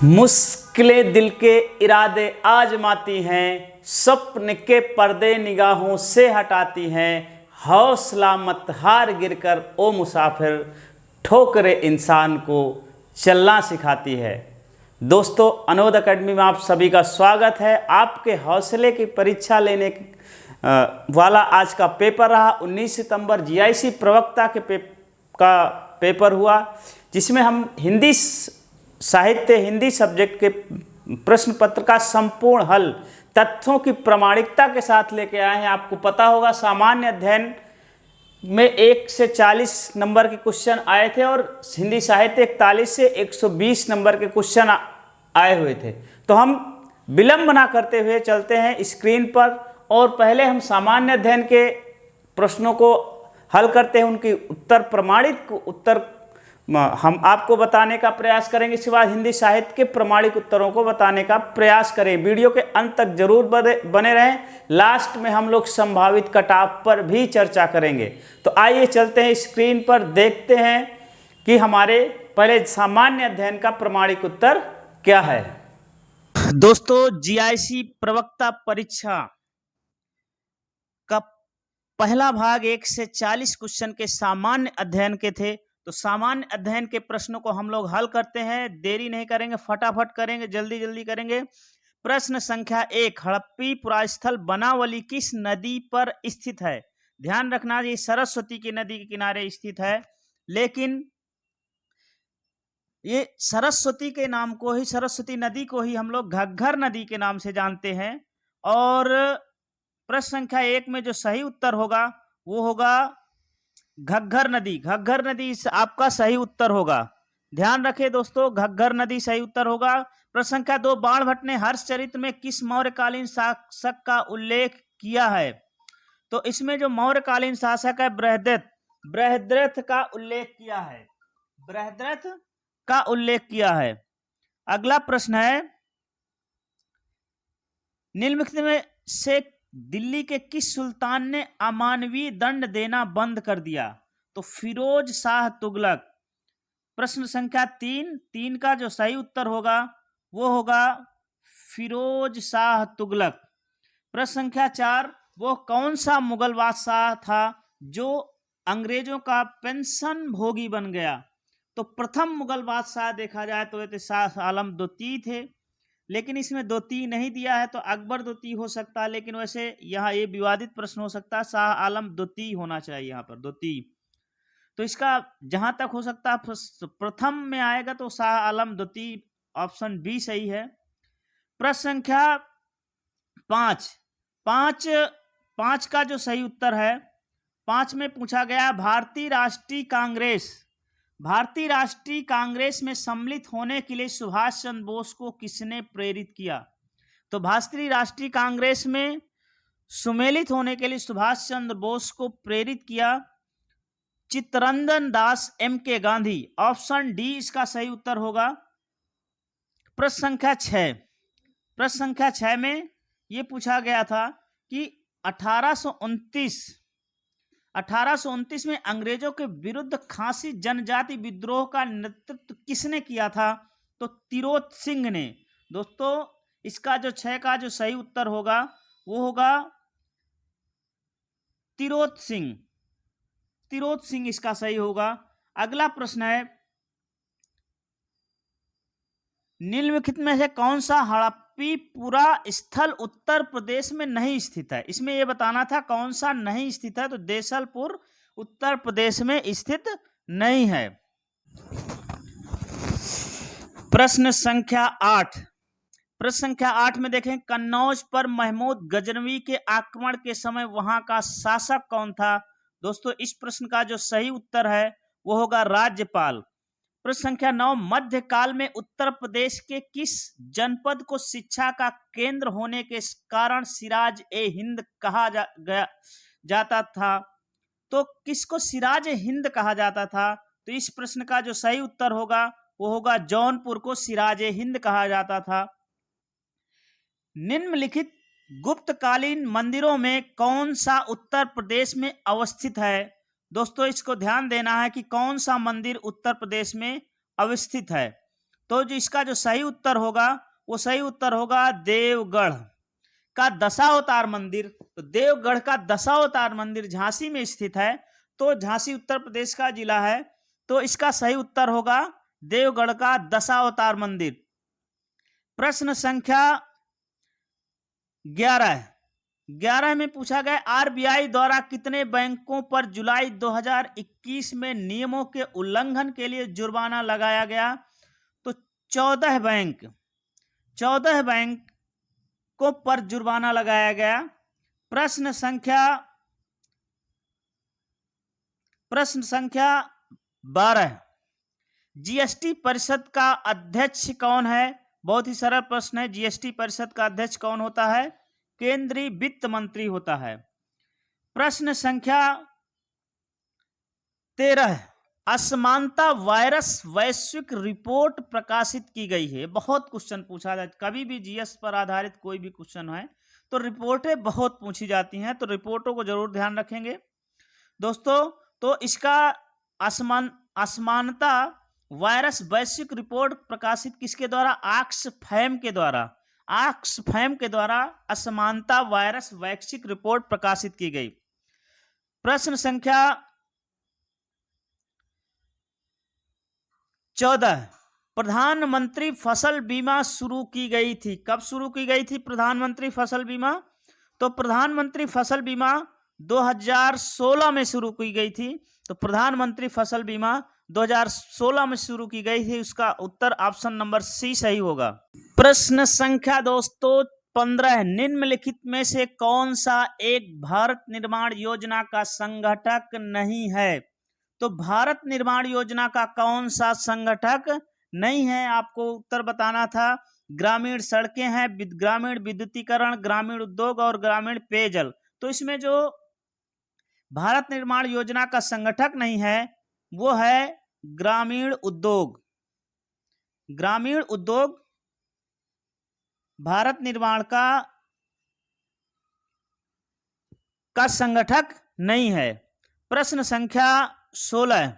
मुश्किलें दिल के इरादे आजमाती हैं, सपने के पर्दे निगाहों से हटाती हैं। हौसला मत हार गिरकर ओ मुसाफिर, ठोकरे इंसान को चलना सिखाती है। दोस्तों, अनोद एकेडमी में आप सभी का स्वागत है। आपके हौसले की परीक्षा लेने वाला आज का पेपर रहा। 19 सितंबर जीआईसी प्रवक्ता का पेपर हुआ, जिसमें हम हिंदी साहित्य हिंदी सब्जेक्ट के प्रश्न पत्र का संपूर्ण हल तथ्यों की प्रामाणिकता के साथ लेके आए हैं। आपको पता होगा, सामान्य अध्ययन में 1 से 40 नंबर के क्वेश्चन आए थे और हिंदी साहित्य 41 से 120 नंबर के क्वेश्चन आए हुए थे। तो हम विलंब ना करते हुए चलते हैं स्क्रीन पर और पहले हम सामान्य अध्ययन के प्रश्नों को हल करते हैं। उनकी उत्तर प्रमाणित उत्तर हम आपको बताने का प्रयास करेंगे। इसके बाद हिंदी साहित्य के प्रमाणिक उत्तरों को बताने का प्रयास करें। वीडियो के अंत तक जरूर बने रहें। लास्ट में हम लोग संभावित कटऑफ पर भी चर्चा करेंगे। तो आइए चलते हैं स्क्रीन पर, देखते हैं कि हमारे पहले सामान्य अध्ययन का प्रमाणिक उत्तर क्या है। दोस्तों, जीआईसी प्रवक्ता परीक्षा का पहला भाग 1 से 40 क्वेश्चन के सामान्य अध्ययन के थे। तो सामान्य अध्ययन के प्रश्नों को हम लोग हल करते हैं। देरी नहीं करेंगे, फटाफट करेंगे, जल्दी जल्दी करेंगे। प्रश्न संख्या 1, हड़प्पी पुरास्थल बनावली किस नदी पर स्थित है? ध्यान रखना, ये सरस्वती की नदी के किनारे स्थित है, लेकिन ये सरस्वती के नाम को ही, सरस्वती नदी को ही हम लोग घग्घर नदी के नाम से जानते हैं। और प्रश्न संख्या 1 में जो सही उत्तर होगा वो होगा घग्घर नदी। घग्घर नदी आपका सही उत्तर होगा। ध्यान रखें दोस्तों, घग्घर नदी सही उत्तर होगा। प्रश्न संख्या 2, बाणभट्ट ने हर्षचरित में किस मौर्यकालीन शासक का उल्लेख किया है? तो इसमें जो मौर्यकालीन शासक है बृहद्रथ का उल्लेख किया है। बृहद्रथ का उल्लेख किया है। अगला प्रश्न है, निम्नलिखित में से दिल्ली के किस सुल्तान ने अमानवीय दंड देना बंद कर दिया? तो फिरोज शाह तुगलक। प्रश्न संख्या 3 का जो सही उत्तर होगा वो होगा फिरोज शाह तुगलक। प्रश्न संख्या 4, वो कौन सा मुगल बादशाह था जो अंग्रेजों का पेंशन भोगी बन गया? तो प्रथम मुगल बादशाह देखा जाए तो ये शाह आलम द्वितीय थे, लेकिन इसमें द्वितीय नहीं दिया है, तो अकबर द्वितीय हो सकता है। लेकिन वैसे यहाँ ये विवादित प्रश्न हो सकता है, शाह आलम द्वितीय होना चाहिए यहाँ पर, द्वितीय। तो इसका जहां तक हो सकता है प्रथम में आएगा, तो शाह आलम द्वितीय, ऑप्शन बी सही है। प्रश्न संख्या 5 का जो सही उत्तर है, 5 में पूछा गया, भारतीय राष्ट्रीय कांग्रेस में सम्मिलित होने के लिए सुभाष चंद्र बोस को किसने प्रेरित किया? तो भारतीय राष्ट्रीय कांग्रेस में सम्मिलित होने के लिए सुभाष चंद्र बोस को प्रेरित किया Chittaranjan Das MK. Gandhi. Option D इसका सही उत्तर होगा। प्रश्न संख्या 6 में यह पूछा गया था कि 1829 में अंग्रेजों के विरुद्ध खासी जनजाति विद्रोह का नेतृत्व किसने किया था? तो तिरोत सिंह ने। दोस्तों, इसका जो 6 का जो सही उत्तर होगा वो होगा तिरोत सिंह इसका सही होगा। अगला प्रश्न है, निम्नलिखित में से कौन सा हड़प्पी पुरा स्थल उत्तर प्रदेश में नहीं स्थित है? इसमें यह बताना था कौन सा नहीं स्थित है, तो देसलपुर उत्तर प्रदेश में स्थित नहीं है। प्रश्न संख्या 8 में देखें, कन्नौज पर महमूद गजनवी के आक्रमण के समय वहां का शासक कौन था? दोस्तों, इस प्रश्न का जो सही उत्तर है वो होगा राज्यपाल। प्रश्न संख्या 9, मध्यकाल में उत्तर प्रदेश के किस जनपद को शिक्षा का केंद्र होने के कारण सिराज ए हिंद कहा जाता था? तो किसको सिराज ए हिंद कहा जाता था? तो इस प्रश्न का जो सही उत्तर होगा वो होगा जौनपुर को सिराज ए हिंद कहा जाता था। निम्नलिखित गुप्तकालीन मंदिरों में कौन सा उत्तर प्रदेश में अवस्थित है? दोस्तों, इसको ध्यान देना है कि कौन सा मंदिर उत्तर प्रदेश में अवस्थित है। तो जो इसका जो सही उत्तर होगा वो सही उत्तर होगा देवगढ़ का दशावतार मंदिर। तो देवगढ़ का दशावतार मंदिर झांसी में स्थित है। तो झांसी उत्तर प्रदेश का जिला है। तो इसका सही उत्तर होगा देवगढ़ का दशावतार मंदिर। प्रश्न संख्या 11 में पूछा गया आरबीआई द्वारा कितने बैंकों पर जुलाई 2021 में नियमों के उल्लंघन के लिए जुर्माना लगाया गया? तो 14 बैंकों पर जुर्माना लगाया गया। प्रश्न संख्या 12, जीएसटी परिषद का अध्यक्ष कौन है? बहुत ही सरल प्रश्न है। जीएसटी परिषद का अध्यक्ष कौन होता है? केंद्रीय वित्त मंत्री होता है। प्रश्न संख्या 13, असमानता वायरस वैश्विक रिपोर्ट प्रकाशित की गई है। बहुत क्वेश्चन पूछा जाता है, कभी भी जीएस पर आधारित कोई भी क्वेश्चन है तो रिपोर्टें बहुत पूछी जाती हैं, तो रिपोर्टों को जरूर ध्यान रखेंगे दोस्तों। तो इसका असमानता वायरस वैश्विक रिपोर्ट प्रकाशित किसके द्वारा? ऑक्सफैम के द्वारा असमानता वायरस वैश्विक रिपोर्ट प्रकाशित की गई। प्रश्न संख्या 14, प्रधानमंत्री फसल बीमा शुरू की गई थी। कब शुरू की गई थी प्रधानमंत्री फसल बीमा? तो प्रधानमंत्री फसल बीमा 2016 में शुरू की गई थी। तो प्रधानमंत्री फसल बीमा 2016 में शुरू की गई थी। उसका उत्तर ऑप्शन नंबर सी सही होगा। प्रश्न संख्या दोस्तों 15, निम्नलिखित में से कौन सा एक भारत निर्माण योजना का संगठक नहीं है? तो भारत निर्माण योजना का कौन सा संगठक नहीं है? आपको उत्तर बताना था। ग्रामीण सड़कें हैं, ग्रामीण विद्युतीकरण, ग्रामीण उद्योग और ग्रामीण पेयजल। तो इसमें जो भारत निर्माण योजना का संगठक नहीं है वो है ग्रामीण उद्योग। ग्रामीण उद्योग भारत निर्माण का संगठक नहीं है। प्रश्न संख्या 16,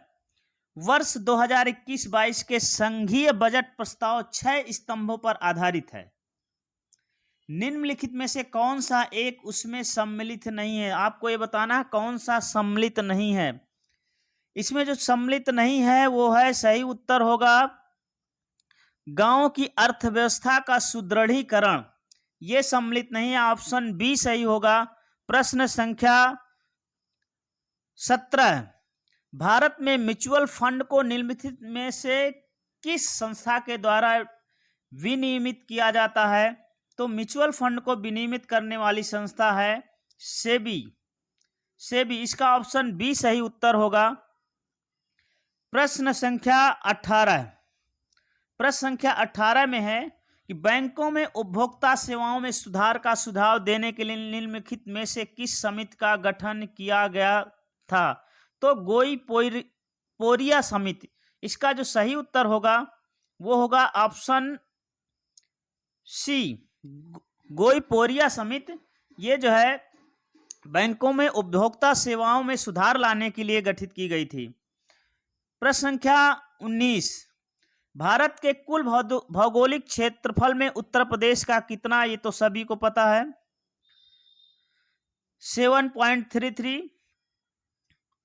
वर्ष 2021-22 के संघीय बजट प्रस्ताव 6 स्तंभों पर आधारित है। निम्नलिखित में से कौन सा एक उसमें सम्मिलित नहीं है? आपको ये बताना है कौन सा सम्मिलित नहीं है। इसमें जो सम्मिलित नहीं है वो है, सही उत्तर होगा गांव की अर्थव्यवस्था का सुदृढ़ीकरण। ये सम्मिलित नहीं है, ऑप्शन बी सही होगा। प्रश्न संख्या 17, भारत में म्यूचुअल फंड को निम्नलिखित में से किस संस्था के द्वारा विनियमित किया जाता है? तो म्यूचुअल फंड को विनियमित करने वाली संस्था है सेबी। इसका ऑप्शन बी सही उत्तर होगा। प्रश्न संख्या 18 में है कि बैंकों में उपभोक्ता सेवाओं में सुधार का सुझाव देने के लिए निम्नलिखित में से किस समिति का गठन किया गया था? तो गोई पोरिया समिति। इसका जो सही उत्तर होगा वो होगा ऑप्शन सी, गोई पोरिया समिति। ये जो है बैंकों में उपभोक्ता सेवाओं में सुधार लाने के लिए गठित की गई थी। प्रश्न संख्या 19, भारत के कुल भौगोलिक क्षेत्रफल में उत्तर प्रदेश का कितना? ये तो सभी को पता है, 7.33,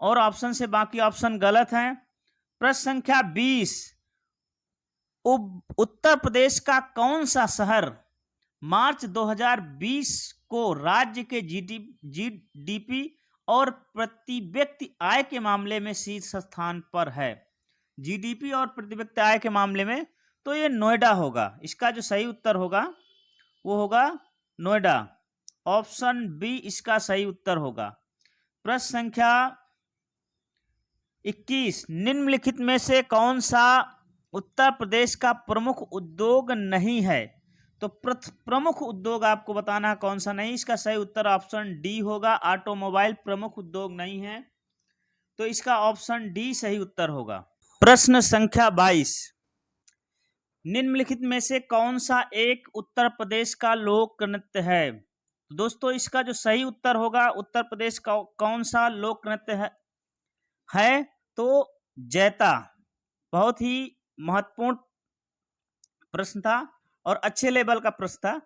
और ऑप्शन से बाकी ऑप्शन गलत हैं। प्रश्न संख्या 20, उत्तर प्रदेश का कौन सा शहर मार्च 2020 को राज्य के जीडीपी और प्रति व्यक्ति आय के मामले में शीर्ष स्थान पर है? जीडीपी और प्रति व्यक्ति आय के मामले में तो ये नोएडा होगा। इसका जो सही उत्तर होगा वो होगा नोएडा, ऑप्शन बी इसका सही उत्तर होगा। प्रश्न संख्या 21, निम्नलिखित में से कौन सा उत्तर प्रदेश का प्रमुख उद्योग नहीं है? तो प्रमुख उद्योग आपको बताना है कौन सा नहीं। इसका सही उत्तर ऑप्शन डी होगा, ऑटोमोबाइल प्रमुख उद्योग नहीं है, तो इसका ऑप्शन डी सही उत्तर होगा। प्रश्न संख्या 22, निम्नलिखित में से कौन सा एक उत्तर प्रदेश का लोक नृत्य है? दोस्तों इसका जो सही उत्तर होगा उत्तर प्रदेश का कौन सा लोक नृत्य है तो जैता। बहुत ही महत्वपूर्ण प्रश्न था और अच्छे लेवल का प्रश्न था।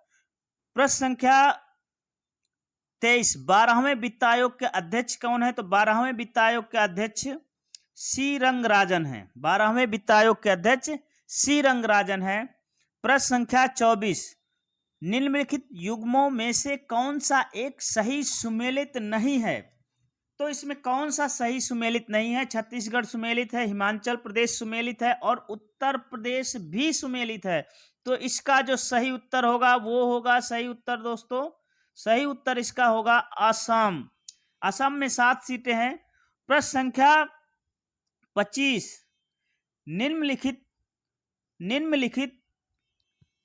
प्रश्न संख्या 23, 12वें वित्त आयोग के अध्यक्ष कौन है? तो 12वें वित्त आयोग के अध्यक्ष सी रंगराजन है। 12वें वित्त आयोग के अध्यक्ष सी रंगराजन है। प्रश्न संख्या 24, निम्नलिखित युग्मों में से कौन सा एक सही सुमेलित नहीं है? तो इसमें कौन सा सही सुमेलित नहीं है? छत्तीसगढ़ सुमेलित है, हिमाचल प्रदेश सुमेलित है और उत्तर प्रदेश भी सुमेलित है। तो इसका जो सही उत्तर होगा वो होगा, सही उत्तर दोस्तों, सही उत्तर इसका होगा असम। असम में 7 सीटें हैं। प्रश्न संख्या 25, निम्नलिखित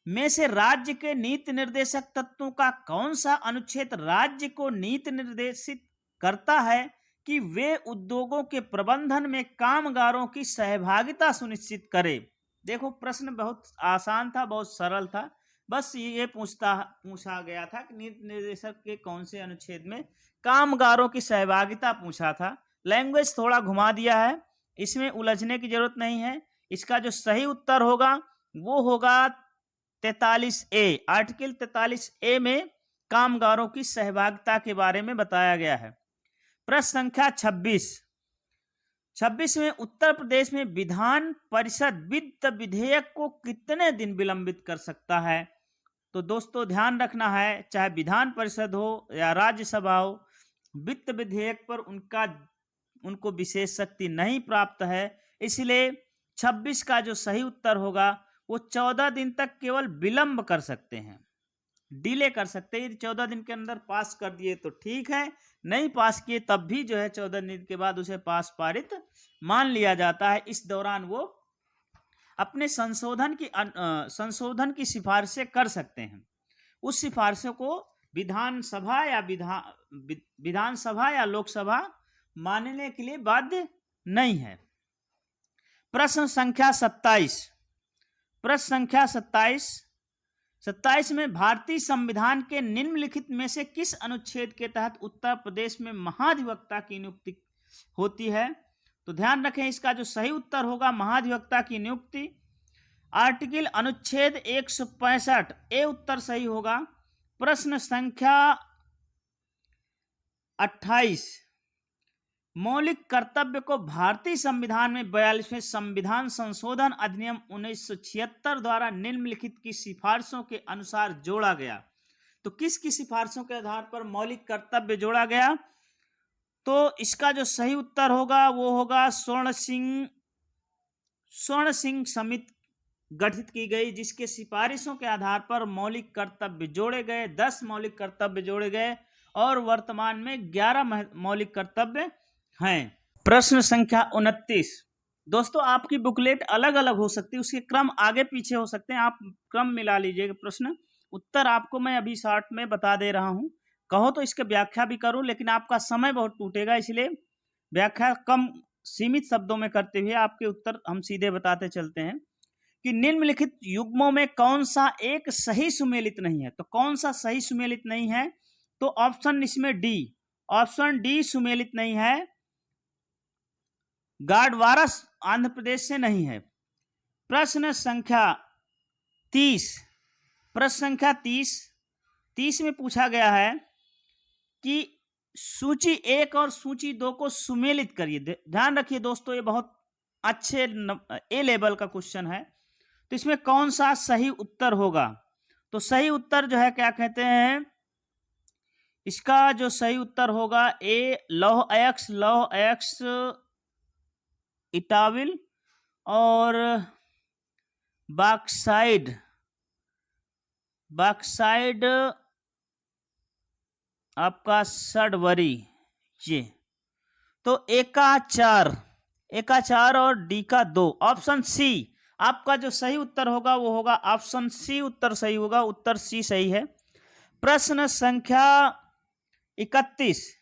में से राज्य के नीति निर्देशक तत्वों का कौन सा अनुच्छेद राज्य को नीति निर्देशित करता है कि वे उद्योगों के प्रबंधन में कामगारों की सहभागिता सुनिश्चित करे? देखो प्रश्न बहुत आसान था, बहुत सरल था, बस ये पूछा गया था कि नीति निर्देशक के कौन से अनुच्छेद में कामगारों की सहभागिता पूछा था। लैंग्वेज थोड़ा घुमा दिया है, इसमें उलझने की जरूरत नहीं है। इसका जो सही उत्तर होगा वो होगा 43A। आर्टिकल 43A में कामगारों की सहभागिता के बारे में बताया गया है। प्रश्न संख्या 26 में उत्तर प्रदेश में विधान परिषद वित्त विधेयक को कितने दिन विलंबित कर सकता है? तो दोस्तों ध्यान रखना है, चाहे विधान परिषद हो या राज्यसभा हो, वित्त विधेयक पर उनको विशेष शक्ति नहीं प्राप्त है। इसलिए 26 का जो सही उत्तर होगा वो 14 दिन तक केवल विलंब कर सकते हैं, डिले कर सकते हैं। 14 दिन के अंदर पास कर दिए तो ठीक है, नहीं पास किए तब भी जो है 14 दिन के बाद उसे पारित मान लिया जाता है। इस दौरान वो अपने संशोधन की सिफारिशें कर सकते हैं। उस सिफारिशों को विधानसभा या लोकसभा मानने के लिए बाध्य नहीं है। प्रश्न संख्या 27 में भारतीय संविधान के निम्नलिखित में से किस अनुच्छेद के तहत उत्तर प्रदेश में महाधिवक्ता की नियुक्ति होती है? तो ध्यान रखें, इसका जो सही उत्तर होगा महाधिवक्ता की नियुक्ति आर्टिकल अनुच्छेद 165 ए उत्तर सही होगा। प्रश्न संख्या 28, मौलिक कर्तव्य को भारतीय संविधान में 42वें संविधान संशोधन अधिनियम 1976 द्वारा निम्नलिखित की सिफारिशों के अनुसार जोड़ा गया। तो किसकी सिफारिशों के आधार पर मौलिक कर्तव्य जोड़ा गया? तो इसका जो सही उत्तर होगा वो होगा स्वर्ण सिंह समिति गठित की गई, जिसके सिफारिशों के आधार पर मौलिक कर्तव्य जोड़े गए। 10 मौलिक कर्तव्य जोड़े गए और वर्तमान में 11 मौलिक कर्तव्य हैं। प्रश्न संख्या 29, दोस्तों आपकी बुकलेट अलग अलग हो सकती है, उसके क्रम आगे पीछे हो सकते हैं, आप क्रम मिला लीजिएगा। प्रश्न उत्तर आपको मैं अभी शॉर्ट में बता दे रहा हूं, कहो तो इसके व्याख्या भी करूं, लेकिन आपका समय बहुत टूटेगा, इसलिए व्याख्या कम सीमित शब्दों में करते हुए आपके उत्तर हम सीधे बताते चलते हैं कि निम्नलिखित युग्मों में कौन सा एक सही सुमेलित नहीं है? तो कौन सा सही सुमेलित नहीं है? तो ऑप्शन इसमें डी, ऑप्शन डी सुमेलित नहीं है। गाडवारा आंध्र प्रदेश से नहीं है। प्रश्न संख्या 30 में पूछा गया है कि सूची 1 और सूची 2 को सुमेलित करिए। ध्यान रखिए दोस्तों, ये बहुत अच्छे ए लेवल का क्वेश्चन है। तो इसमें कौन सा सही उत्तर होगा? तो सही उत्तर जो है क्या कहते हैं, इसका जो सही उत्तर होगा ए लौह अयस्क इटाविल और बॉक्साइड आपका सडवरी, ये तो ए का 4 और डी का 2। ऑप्शन सी आपका जो सही उत्तर होगा वो होगा ऑप्शन सी उत्तर सही होगा, उत्तर सी सही है। प्रश्न संख्या 31,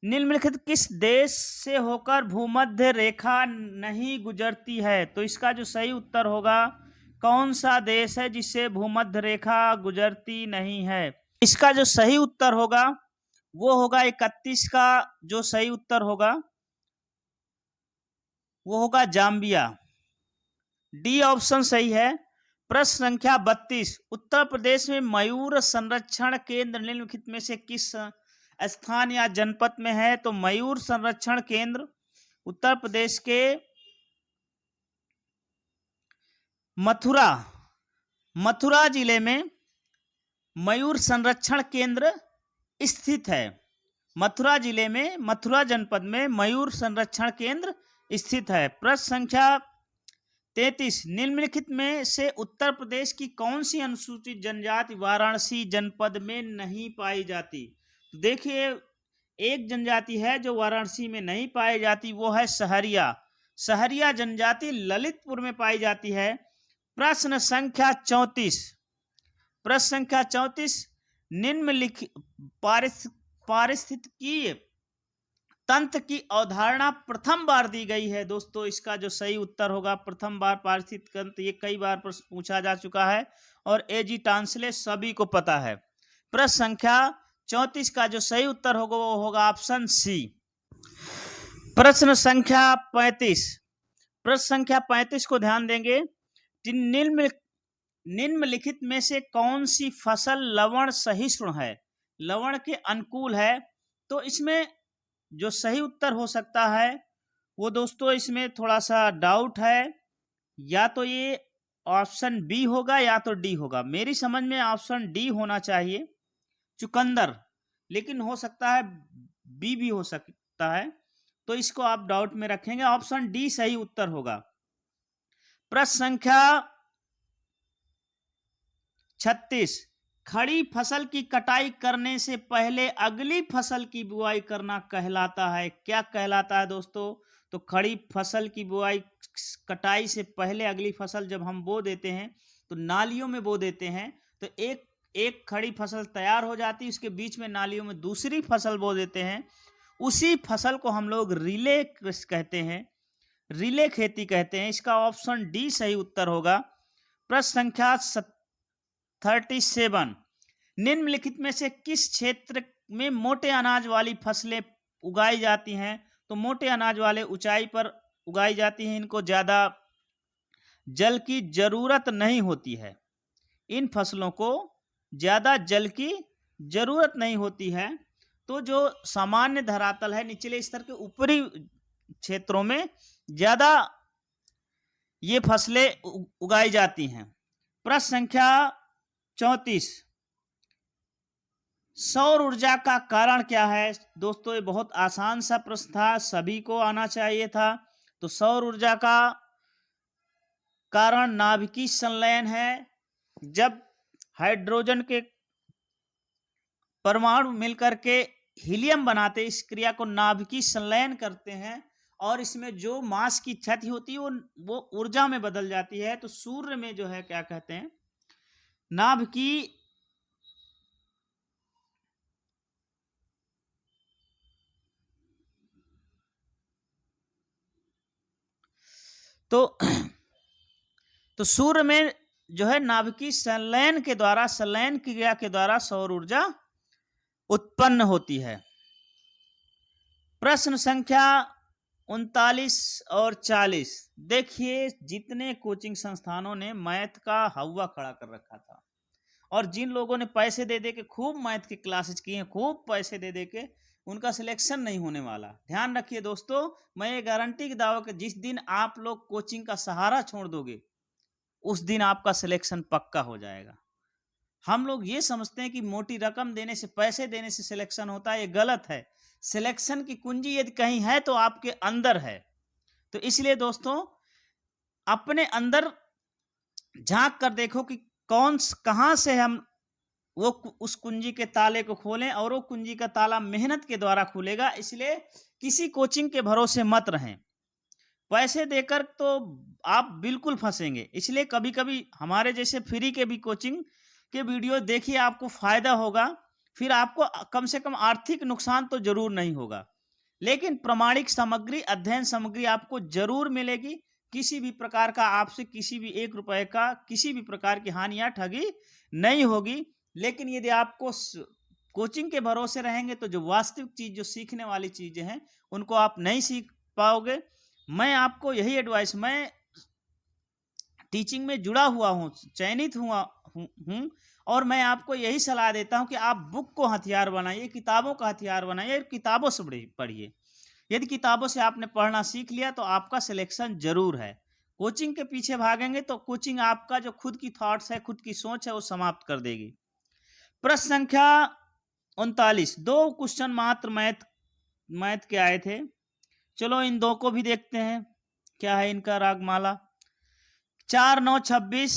निम्नलिखित किस देश से होकर भूमध्य रेखा नहीं गुजरती है? तो इसका जो सही उत्तर होगा, कौन सा देश है जिससे भूमध्य रेखा गुजरती नहीं है? इसका जो सही उत्तर होगा वो होगा 31 का जो सही उत्तर होगा वो होगा जाम्बिया, डी ऑप्शन सही है। प्रश्न संख्या 32, उत्तर प्रदेश में मयूर संरक्षण केंद्र निम्नलिखित में से किस स्थान या जनपद में है? तो मयूर संरक्षण केंद्र उत्तर प्रदेश के मथुरा जिले में मयूर संरक्षण केंद्र स्थित है। मथुरा जिले में, मथुरा जनपद में मयूर संरक्षण केंद्र स्थित है। प्रश्न संख्या 33, निम्नलिखित में से उत्तर प्रदेश की कौन सी अनुसूचित जनजाति वाराणसी जनपद में नहीं पाई जाती? तो देखिए, एक जनजाति है जो वाराणसी में नहीं पाई जाती, वो है सहरिया जनजाति ललितपुर में पाई जाती है। प्रश्न संख्या 34, निम्नलिखित पारिस्थितिकीय तंत्र की अवधारणा प्रथम बार दी गई है। दोस्तों, इसका जो सही उत्तर होगा प्रथम बार पारिस्थितिक तंत्र, ये कई बार प्रश्न पूछा जा चुका है और एजी टांसले सभी को पता है। प्रश्न संख्या 34 का जो सही उत्तर होगा वो होगा ऑप्शन सी। प्रश्न संख्या 35 को ध्यान देंगे। निम्नलिखित में से कौन सी फसल लवण सहिष्णु है, लवण के अनुकूल है? तो इसमें जो सही उत्तर हो सकता है वो दोस्तों, इसमें थोड़ा सा डाउट है, या तो ये ऑप्शन बी होगा या तो डी होगा। मेरी समझ में ऑप्शन डी होना चाहिए, चुकंदर, लेकिन हो सकता है बी भी हो सकता है, तो इसको आप डाउट में रखेंगे। ऑप्शन डी सही उत्तर होगा। प्रश्न संख्या 36, खड़ी फसल की कटाई करने से पहले अगली फसल की बुआई करना कहलाता है। क्या कहलाता है दोस्तों? तो खड़ी फसल की बुआई, कटाई से पहले अगली फसल जब हम बो देते हैं तो नालियों में बो देते हैं, तो एक खड़ी फसल तैयार हो जाती है, उसके बीच में नालियों में दूसरी फसल बो देते हैं, उसी फसल को हम लोग रिले कहते हैं, रिले खेती कहते हैं। इसका ऑप्शन डी सही उत्तर होगा। प्रश्न संख्या 37, निम्नलिखित में से किस क्षेत्र में मोटे अनाज वाली फसलें उगाई जाती हैं? तो मोटे अनाज वाले ऊंचाई पर उगाई जाती हैं, इनको ज़्यादा जल की जरूरत नहीं होती है, इन फसलों को ज़्यादा जल की जरूरत नहीं होती है। तो जो सामान्य धरातल है, निचले स्तर के ऊपरी क्षेत्रों में ज़्यादा ये फसलें उगाई जाती हैं। प्रश्न संख्या 34, सौर ऊर्जा का कारण क्या है? दोस्तों, ये बहुत आसान सा प्रश्न था, सभी को आना चाहिए था। तो सौर ऊर्जा का कारण नाभिकीय संलयन है। जब हाइड्रोजन के परमाणु मिलकर के हीलियम बनाते, इस क्रिया को नाभिकीय संलयन करते हैं, और इसमें जो मास की क्षति होती है वो ऊर्जा में बदल जाती है। तो सूर्य में जो है, क्या कहते हैं, नाभिकीय तो सूर्य में जो है नाभिकीय संलयन के द्वारा, संलयन क्रिया के द्वारा सौर ऊर्जा उत्पन्न होती है। प्रश्न संख्या 39 और 40, देखिए, जितने कोचिंग संस्थानों ने मैथ का हवा खड़ा कर रखा था, और जिन लोगों ने पैसे दे दे के खूब मैथ की क्लासेस की हैं, खूब पैसे दे दे के, उनका सिलेक्शन नहीं होने वाला। ध्यान रखिए दोस्तों, मैं ये गारंटी की दावा कि जिस दिन आप लोग कोचिंग का सहारा छोड़ दोगे, उस दिन आपका सिलेक्शन पक्का हो जाएगा। हम लोग ये समझते हैं कि मोटी रकम देने से, पैसे देने से सिलेक्शन होता है, ये गलत है। सिलेक्शन की कुंजी यदि कहीं है तो आपके अंदर है। तो इसलिए दोस्तों, अपने अंदर झांक कर देखो कि कहां से हम उस कुंजी के ताले को खोलें, और वो कुंजी का ताला मेहनत के द्वारा खुलेगा। इसलिए किसी कोचिंग के भरोसे मत रहें, पैसे देकर तो आप बिल्कुल फंसेंगे। इसलिए कभी कभी हमारे जैसे फ्री के भी कोचिंग के वीडियो देखिए, आपको फायदा होगा, फिर आपको कम से कम आर्थिक नुकसान तो जरूर नहीं होगा, लेकिन प्रमाणिक सामग्री, अध्ययन सामग्री आपको जरूर मिलेगी। किसी भी प्रकार का आपसे किसी भी 1 रुपए का किसी भी प्रकार की हानि या ठगी नहीं होगी। लेकिन यदि आपको कोचिंग के भरोसे रहेंगे तो जो वास्तविक चीज, जो सीखने वाली चीजें हैं, उनको आप नहीं सीख पाओगे। मैं आपको यही एडवाइस, मैं टीचिंग में जुड़ा हुआ हूँ, चयनित हुआ हूँ, और मैं आपको यही सलाह देता हूँ कि आप बुक को हथियार बनाइए, किताबों का हथियार बनाइए, किताबों से पढ़िए। यदि किताबों से आपने पढ़ना सीख लिया तो आपका सिलेक्शन जरूर है। कोचिंग के पीछे भागेंगे तो कोचिंग आपका जो खुद की थॉट्स है, खुद की सोच है, वो समाप्त कर देगी। प्रश्न संख्या 39, 2 क्वेश्चन मात्र मैथ के आए थे। चलो इन 2 को भी देखते हैं, क्या है इनका रागमाला। 4, 9, 26,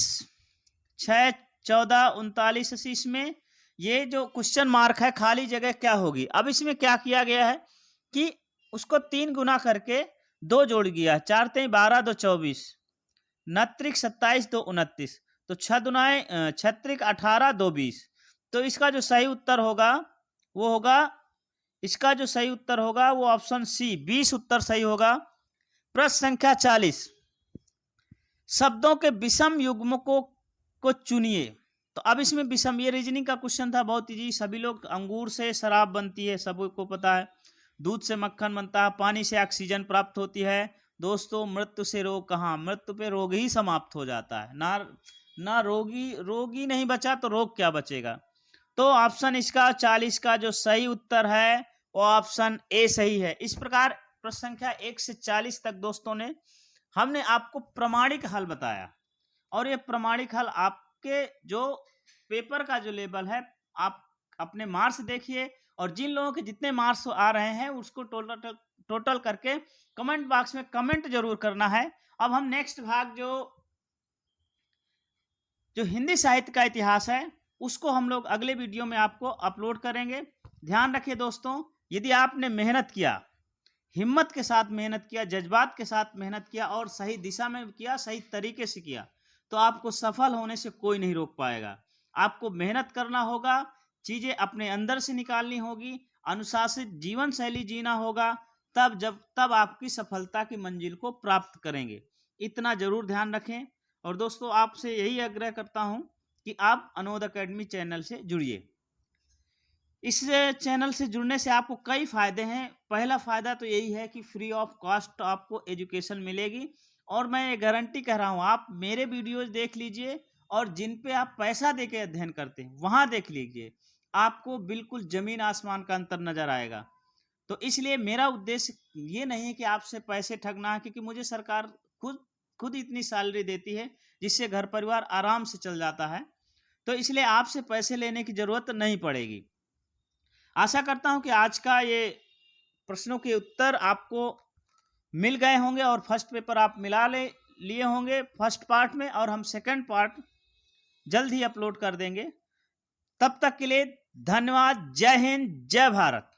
6, 14, 39, इसमें ये जो क्वेश्चन मार्क है, खाली जगह क्या होगी। अब इसमें क्या किया गया है कि उसको 3 गुना करके 2 जोड़ दिया, 4 3 12, 2 24, 9 27, 2 29, तो 6 दुनाए 6 18, 2 20। तो इसका जो सही उत्तर होगा वो होगा, इसका जो सही उत्तर होगा वो ऑप्शन सी, 20 उत्तर सही होगा। प्रश्न संख्या 40, शब्दों के विषम युग्मकों को चुनिए। तो अब इसमें विषम, ये रीजनिंग का क्वेश्चन था, बहुत इजी। सभी लोग, अंगूर से शराब बनती है, सबको पता है। दूध से मक्खन बनता है, पानी से ऑक्सीजन प्राप्त होती है। दोस्तों, मृत्यु से रोग कहाँ, मृत्यु पे रोग ही समाप्त हो जाता है ना रोगी नहीं बचा तो रोग क्या बचेगा। तो ऑप्शन इसका 40 का जो सही उत्तर है वो ऑप्शन ए सही है। इस प्रकार प्रश्न संख्या 1 से 40 तक दोस्तों ने हमने आपको प्रमाणिक हल बताया, और ये प्रमाणिक हल आपके जो पेपर का जो लेवल है, आप अपने मार्क्स देखिए, और जिन लोगों के जितने मार्क्स आ रहे हैं उसको टोटल करके कमेंट बॉक्स में कमेंट जरूर करना है। अब हम नेक्स्ट भाग जो हिंदी साहित्य का इतिहास है उसको हम लोग अगले वीडियो में आपको अपलोड करेंगे। ध्यान रखिए दोस्तों, यदि आपने मेहनत किया, हिम्मत के साथ मेहनत किया, जज्बात के साथ मेहनत किया, और सही दिशा में किया, सही तरीके से किया, तो आपको सफल होने से कोई नहीं रोक पाएगा। आपको मेहनत करना होगा, चीजें अपने अंदर से निकालनी होगी, अनुशासित जीवन शैली जीना होगा, तब आपकी सफलता की मंजिल को प्राप्त करेंगे। इतना जरूर ध्यान रखें। और दोस्तों, आपसे यही आग्रह करता हूं कि आप अनोद एकेडमी चैनल से जुड़िए। इस चैनल से जुड़ने से आपको कई फायदे हैं। पहला फायदा तो यही है कि फ्री ऑफ कॉस्ट आपको एजुकेशन मिलेगी, और मैं ये गारंटी कह रहा हूँ, आप मेरे वीडियोज देख लीजिए, और जिन पे आप पैसा देके अध्ययन करते हैं वहां देख लीजिए, आपको बिल्कुल जमीन आसमान का अंतर नजर आएगा। तो इसलिए मेरा उद्देश्य ये नहीं है कि आपसे पैसे ठगना है, क्योंकि मुझे सरकार खुद इतनी सैलरी देती है जिससे घर परिवार आराम से चल जाता है। तो इसलिए आपसे पैसे लेने की जरूरत नहीं पड़ेगी। आशा करता हूं कि आज का ये प्रश्नों के उत्तर आपको मिल गए होंगे, और फर्स्ट पेपर आप मिला लिए होंगे फर्स्ट पार्ट में, और हम सेकंड पार्ट जल्द ही अपलोड कर देंगे। तब तक के लिए धन्यवाद। जय हिंद, जय भारत।